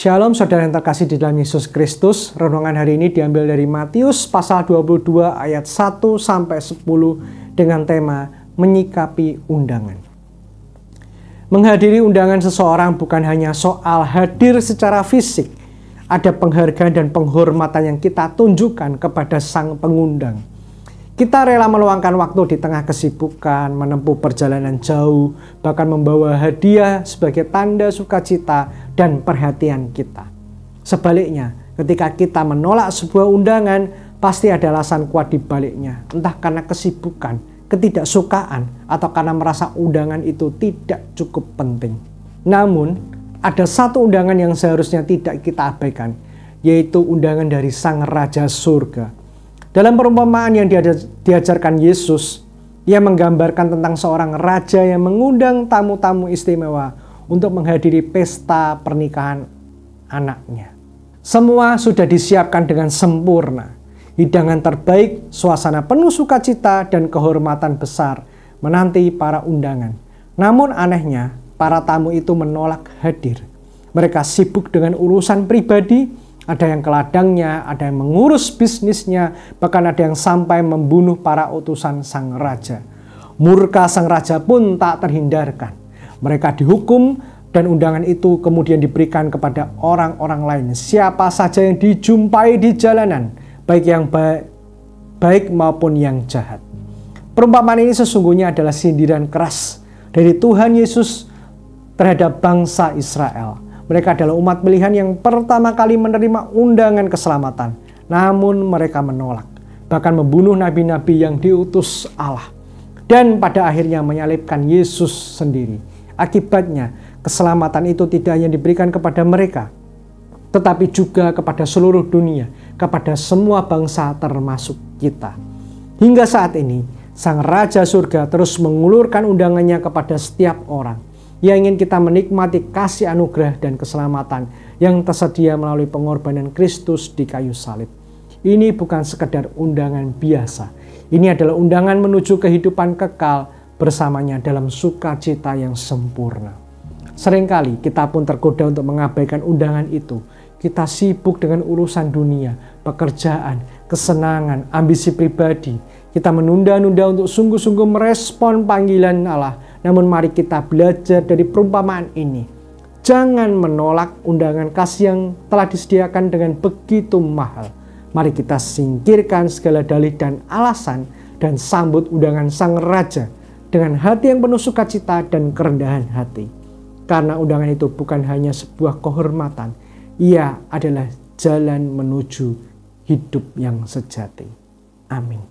Shalom saudara yang terkasih di dalam Yesus Kristus. Renungan hari ini diambil dari Matius pasal 22 ayat 1 sampai 10 dengan tema menyikapi undangan. Menghadiri undangan seseorang bukan hanya soal hadir secara fisik. Ada penghargaan dan penghormatan yang kita tunjukkan kepada sang pengundang. Kita rela meluangkan waktu di tengah kesibukan, menempuh perjalanan jauh, bahkan membawa hadiah sebagai tanda sukacita dan perhatian kita. Sebaliknya, ketika kita menolak sebuah undangan, pasti ada alasan kuat di baliknya. Entah karena kesibukan, ketidaksukaan, atau karena merasa undangan itu tidak cukup penting. Namun, ada satu undangan yang seharusnya tidak kita abaikan, yaitu undangan dari Sang Raja Surga. Dalam perumpamaan yang diajarkan Yesus, ia menggambarkan tentang seorang raja yang mengundang tamu-tamu istimewa untuk menghadiri pesta pernikahan anaknya. Semua sudah disiapkan dengan sempurna. Hidangan terbaik, suasana penuh sukacita dan kehormatan besar menanti para undangan. Namun anehnya, para tamu itu menolak hadir. Mereka sibuk dengan urusan pribadi. Ada yang ke ladangnya, ada yang mengurus bisnisnya, bahkan ada yang sampai membunuh para utusan sang raja. Murka sang raja pun tak terhindarkan. Mereka dihukum dan undangan itu kemudian diberikan kepada orang-orang lain. Siapa saja yang dijumpai di jalanan, baik yang baik maupun yang jahat. Perumpamaan ini sesungguhnya adalah sindiran keras dari Tuhan Yesus terhadap bangsa Israel. Mereka adalah umat pilihan yang pertama kali menerima undangan keselamatan. Namun mereka menolak. Bahkan membunuh nabi-nabi yang diutus Allah. Dan pada akhirnya menyalibkan Yesus sendiri. Akibatnya keselamatan itu tidak hanya diberikan kepada mereka, tetapi juga kepada seluruh dunia. Kepada semua bangsa termasuk kita. Hingga saat ini, Sang Raja Surga terus mengulurkan undangannya kepada setiap orang yang ingin kita menikmati kasih anugerah dan keselamatan yang tersedia melalui pengorbanan Kristus di kayu salib. Ini bukan sekedar undangan biasa. Ini adalah undangan menuju kehidupan kekal bersamanya dalam sukacita yang sempurna. Seringkali kita pun tergoda untuk mengabaikan undangan itu. Kita sibuk dengan urusan dunia, pekerjaan, kesenangan, ambisi pribadi. Kita menunda-nunda untuk sungguh-sungguh merespon panggilan Allah. Namun mari kita belajar dari perumpamaan ini. Jangan menolak undangan kasih yang telah disediakan dengan begitu mahal. Mari kita singkirkan segala dalih dan alasan dan sambut undangan Sang Raja dengan hati yang penuh sukacita dan kerendahan hati. Karena undangan itu bukan hanya sebuah kehormatan, ia adalah jalan menuju hidup yang sejati. Amin.